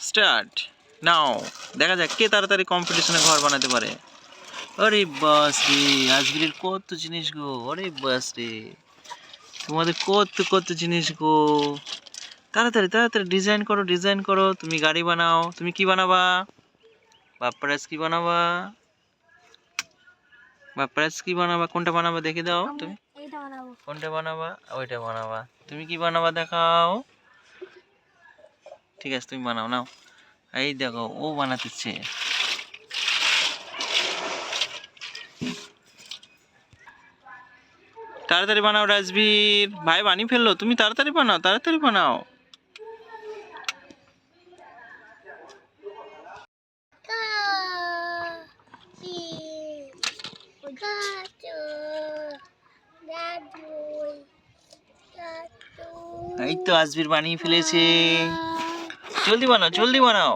Start now. দেখা যাক কে তাড়াতাড়ি কম্পিটিশনে ঘর বানাতে পারে। আরে বাস রে, আজকের কত জিনিস গো। আরে বাস রে, তোমাদের কত কত জিনিস গো। তাড়াতাড়ি তাড়াতাড়ি ডিজাইন করো, ডিজাইন করো। তুমি গাড়ি বানাও। তুমি কি বানাবা? বাপ্পারাজ কি বানাবা? বাপ্পারাজ কি বানাবা? কোনটা বানাবা দেখে দাও তুমি। কোনটা বানাবা? ওইটা বানাবা। তুমি কি বানাবা দেখাও। ঠিক আছে, তুমি বানাও নাও। এই দেখো ও বানাতেছে। তাড়াতাড়ি বানাও রাজবীর ভাই, বানিয়ে ফেললো। তুমি তাড়াতাড়ি বানাও, তাড়াতাড়ি বানাও। এই তো আজবীর বানিয়ে ফেলেছে। জলদি বানাও, জলদি বানাও।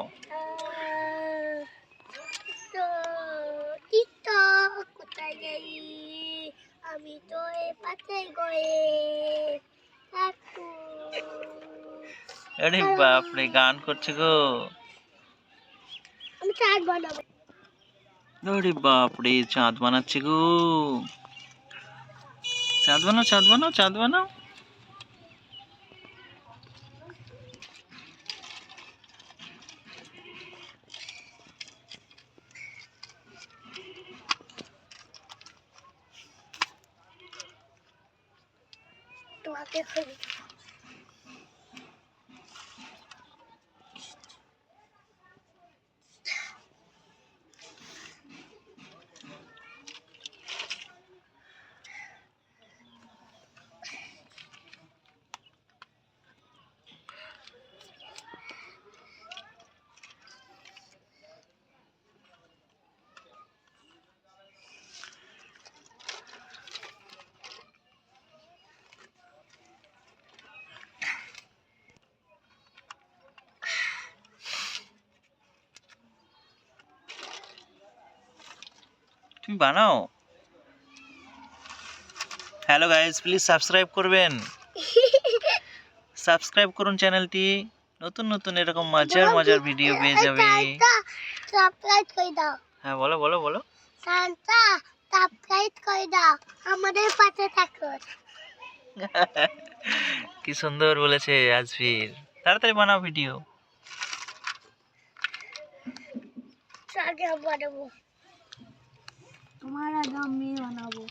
আমি তো এই পাতে গয়ে আরে বাপরে, গান করছে গো। আমি চাঁদ বানাবো। আরে বাপরে, চাঁদ বানাচ্ছে গো। চাঁদ বানাও, চাঁদ বানাও, চাঁদ বানাও। তোমাকে খুঁজে তুমি বানাও। হ্যালো গাইস, প্লিজ সাবস্ক্রাইব করবেন। সাবস্ক্রাইব করুন চ্যানেলটি। নতুন নতুন এরকম মজার মজার ভিডিও পেয়ে যাবে। সাবস্ক্রাইব করে দাও। হ্যাঁ বলো বলো বলো। শান্তা সাবস্ক্রাইব করে দাও, আমাদের পাশে থাকো। কি সুন্দর বলেছে আজফির। তাড়াতাড়ি বানাও ভিডিও। আগে বানাবো, তোমার আগে আমি বানাবো।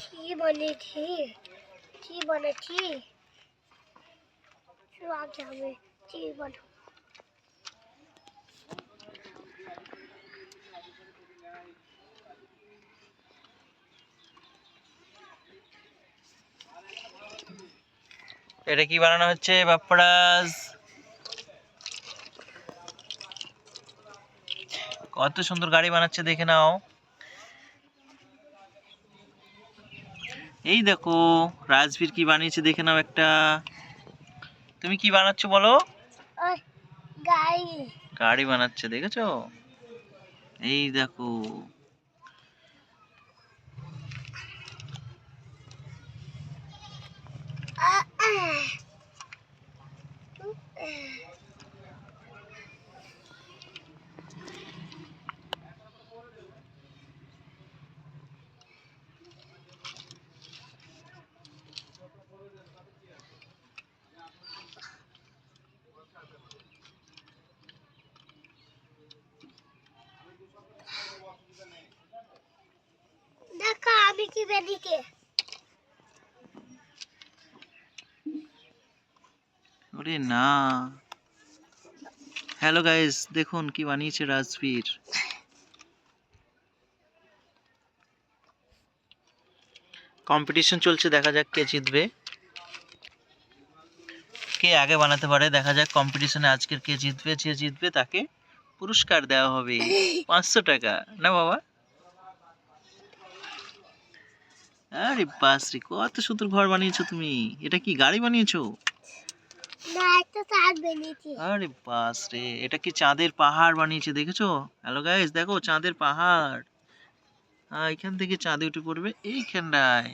কি বলেছি, কি বলেছি, আগে আমি কি বানাবো। এটা কি বানানো হচ্ছে বাপ্পারাজ? কত সুন্দর গাড়ি বানাচ্ছে দেখে নাও। এই দেখো রাজবীর কি বানিয়েছে দেখে নাও একটা। তুমি কি বানাচ্ছো বলো? ওই গাই গাড়ি বানাচ্ছে, দেখেছো? এই দেখো। দেখো আমি কি বেদিকে। ওরে না। হ্যালো গাইস, দেখুন কি বানিয়েছে রাজবীর। কম্পিটিশন চলছে, দেখা যাক কে জিতবে। কে আগে বানাতে পারে দেখা যাক কম্পিটিশনে আজকের কে জিতবে। যে জিতবে তাকে পুরস্কার দেওয়া হবে 500 টাকা। না বাবা? আরে বাস রে, কত সুন্দর ঘর বানিয়েছো তুমি। এটা কি গাড়ি বানিয়েছো? না, একটা চাঁদ বানিয়েছি। আরে বাস রে, এটা কি চাঁদের পাহাড় বানিয়েছে দেখেছো? হ্যালো গাইস, দেখো চাঁদের পাহাড়। এখান থেকে চাঁদে উঠে পড়বে এইখানটায়।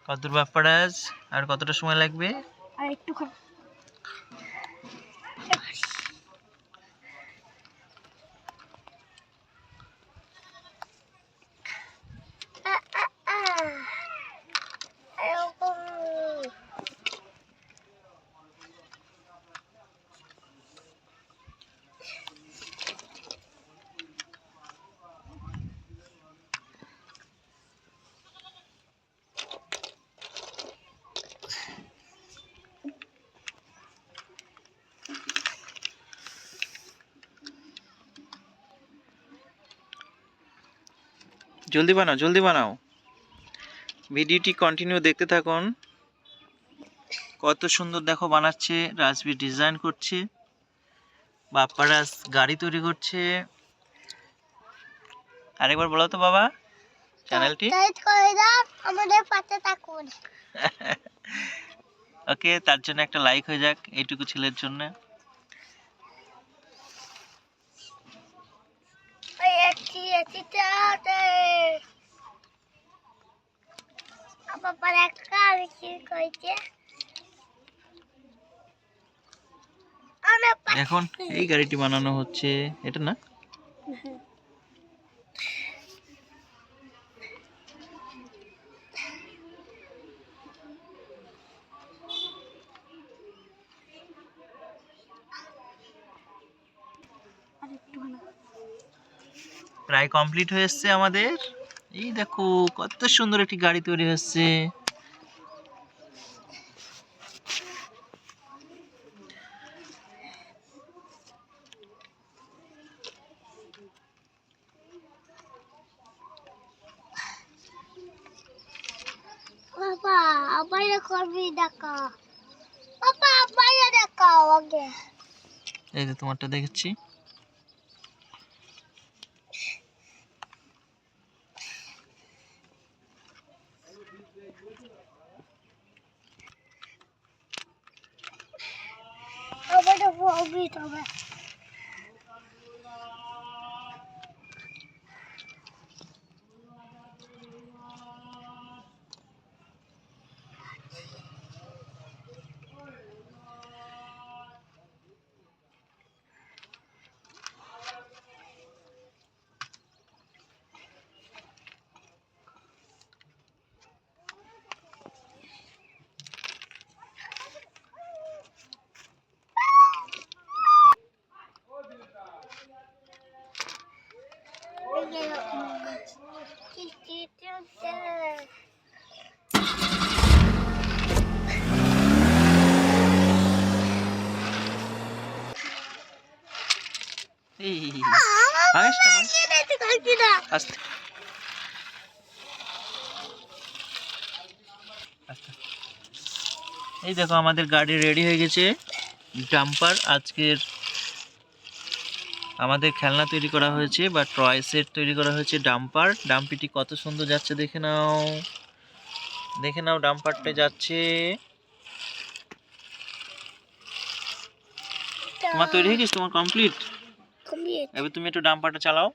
কতদূর বাপ্পারাজ? আর কতটা সময় লাগবে? আর একটু জলদি বানাও, জলদি বানাও। ভিডিওটি কন্টিনিউ দেখতে থাকুন। কত সুন্দর দেখো বানাচ্ছে, রাজবীর ডিজাইন করছে, বাপ্পারাজ গাড়ি তৈরি করছে। আরেকবার বলো তো বাবা চ্যানেলটি। সাবস্ক্রাইব করে দাও, আমাদের পাশে থাকুন। ওকে, তার জন্য একটা লাইক হয়ে যাক এইটুকু ছেলের জন্য। এখন এই গাড়িটি বানানো হচ্ছে, এটা না? প্রায় কমপ্লিট হয়ে এসছে আমাদের। এই দেখো কত সুন্দর একটি গাড়ি তৈরি হচ্ছে। বাবা আবার করবি দেখা, বাবা আবার দেখাও আগে। এই যে তোমারটা দেখেছি। আবার করবি তবে। এই আস্তে আস্তে আস্তে। এই দেখো আমাদের গাড়ি রেডি হয়ে গেছে। ডাম্পার আজকের আমাদের খেলনা তৈরি করা হয়েছে বা টয় সেট তৈরি করা হয়েছে। ডাম্পার, ডাম্পিটি কত সুন্দর যাচ্ছে দেখে নাও, দেখে নাও ডাম্পারটা যাচ্ছে। তোমার তৈরি হয়ে গেছে, তোমার কমপ্লিট। এবার তুমি একটু ডাম্পারটা চালাও।